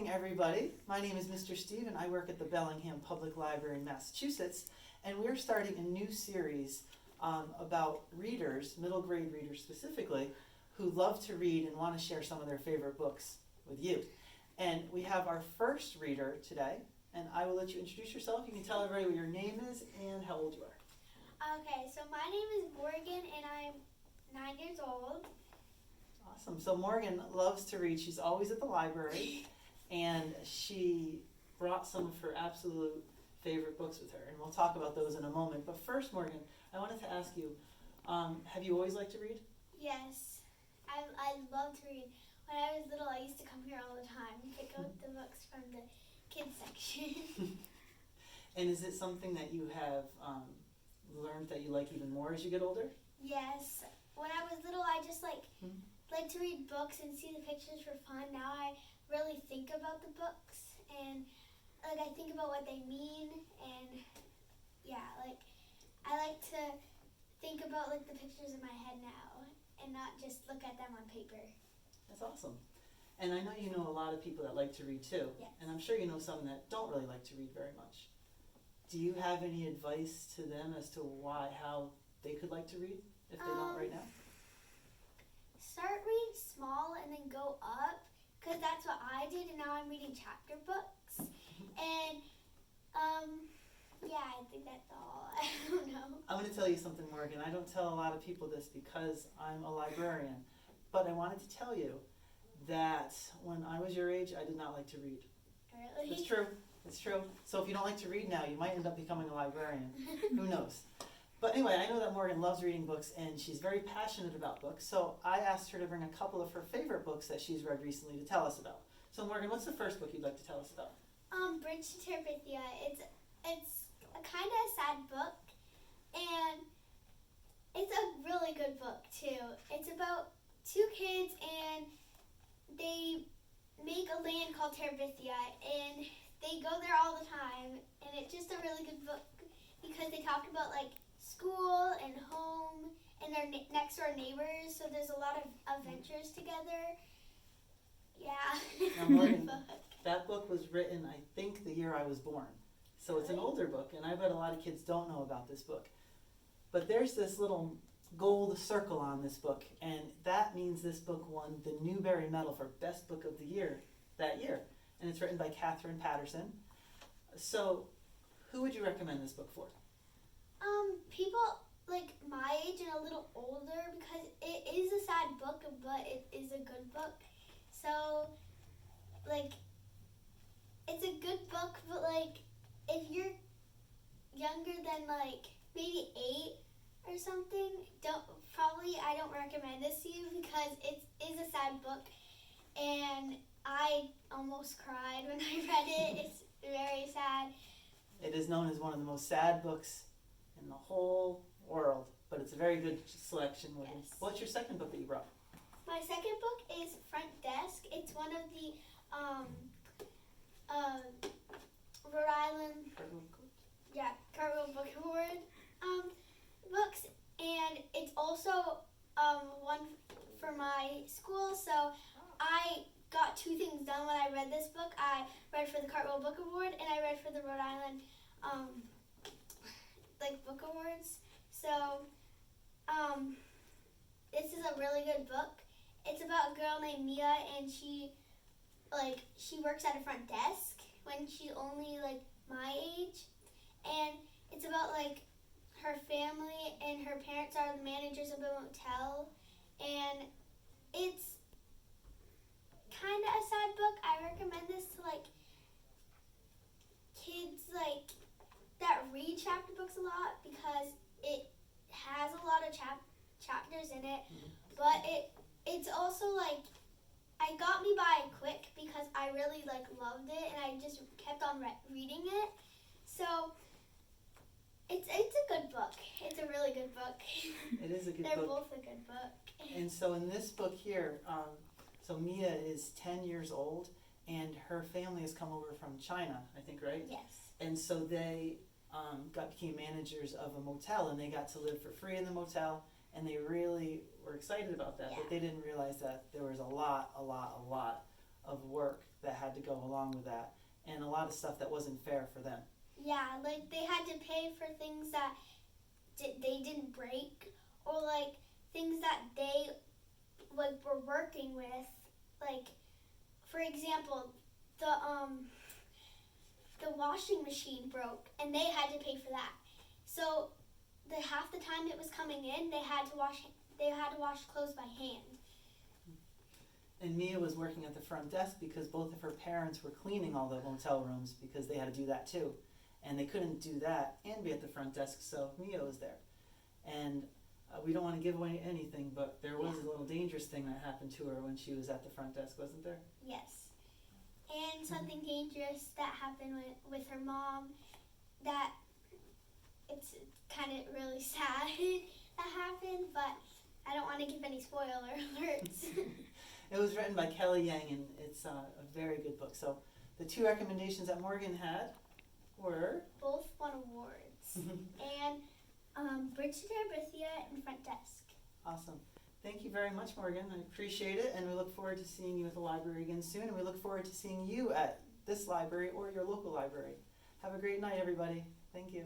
morning, everybody. My name is Mr. Steve, and I work at the Bellingham Public Library in Massachusetts. And we're starting a new series about readers, middle grade readers specifically, who love to read and want to share some of their favorite books with you. And we have our first reader today, and I will let you introduce yourself. You can tell everybody what your name is and how old you are. Okay, so my name is Morgan, and I'm 9 years old. Awesome. So Morgan loves to read. She's always at the library, and she brought some of her absolute favorite books with her, and we'll talk about those in a moment. But first, Morgan, I wanted to ask you, have you always liked to read? Yes, I love to read. When I was little, I used to come here all the time and pick up the books from the kids section. And is it something that you have learned that you like even more as you get older? Yes. When I was little, I just like to read books and see the pictures for fun. Now I really think about the books, and I think about what they mean, and I like to think about the pictures in my head now and not just look at them on paper. That's awesome. And I know you know a lot of people that like to read too. Yes. And I'm sure you know some that don't really like to read very much. Do you have any advice to them as to how they could like to read if they don't right now? Start reading small and then go up, because that's what I did, and now I'm reading chapter books. And I think that's all. I don't know. I'm going to tell you something, Morgan. I don't tell a lot of people this because I'm a librarian, but I wanted to tell you that when I was your age, I did not like to read. Really? It's true. It's true. So if you don't like to read now, you might end up becoming a librarian. Who knows? But anyway, I know that Morgan loves reading books, and she's very passionate about books. So I asked her to bring a couple of her favorite books that she's read recently to tell us about. So Morgan, what's the first book you'd like to tell us about? Bridge to Terabithia. It's a kind of sad book, and it's a really good book too. It's about two kids, and they make a land called Terabithia, and they go there all the time, and it's just a really good book because they talk about school and home and their next door neighbors, so there's a lot of adventures together. Yeah. Now, Morgan, that book was written, I think, the year I was born. So it's an older book, and I bet a lot of kids don't know about this book. But there's this little gold circle on this book, and that means this book won the Newbery Medal for Best Book of the Year that year. And it's written by Catherine Patterson. So who would you recommend this book for? People my age and a little older, because it is a sad book, but it is a good book. So, it's a good book, but if you're younger than maybe 8 or something, I don't recommend this to you because it is a sad book, and I almost cried when I read it. It's very sad. It is known as one of the most sad books in the whole world, but it's a very good selection. Yes. What's your second book that you brought? My second book is Front Desk. It's one of the Rhode Island Cartwheel Book Award books, and it's also one for my school. So I got 2 things done when I read this book. I read for the Cartwheel Book Award, and I read for the Rhode Island book awards. So this is a really good book. It's about a girl named Mia, and she works at a front desk when she's only my age, and it's about her family, and her parents are the managers of a motel, and it's kind of a sad book. I recommend this to kids that read chapter books a lot because it has a lot of chapters in it, but it's also it got me by quick because I really loved it, and I just kept on reading it. So it's a good book. It's a really good book. It is a good They're book. both a good book. And so in this book here, so Mia is 10 years old, and her family has come over from China, I think, right? Yes. And so they became managers of a motel, and they got to live for free in the motel, and they really were excited about that, but they didn't realize that there was a lot of work that had to go along with that, and a lot of stuff that wasn't fair for them. Yeah, like they had to pay for things that they didn't break, or like things that they like were working with. Like, for example, the washing machine broke, and they had to pay for that. So the half the time it was coming in, they had to wash clothes by hand. And Mia was working at the front desk because both of her parents were cleaning all the motel rooms because they had to do that too. And they couldn't do that and be at the front desk, so Mia was there. And we don't want to give away anything, but there was a little dangerous thing that happened to her when she was at the front desk, wasn't there? Yes. And something dangerous that happened with her mom, that it's kind of really sad that happened, but I don't want to give any spoiler alerts. It was written by Kelly Yang, and it's a very good book. So the two recommendations that Morgan had were? Both won awards. And Bridge to Terabithia and Front Desk. Awesome. Thank you very much, Morgan. I appreciate it, and we look forward to seeing you at the library again soon, and we look forward to seeing you at this library or your local library. Have a great night, everybody. Thank you.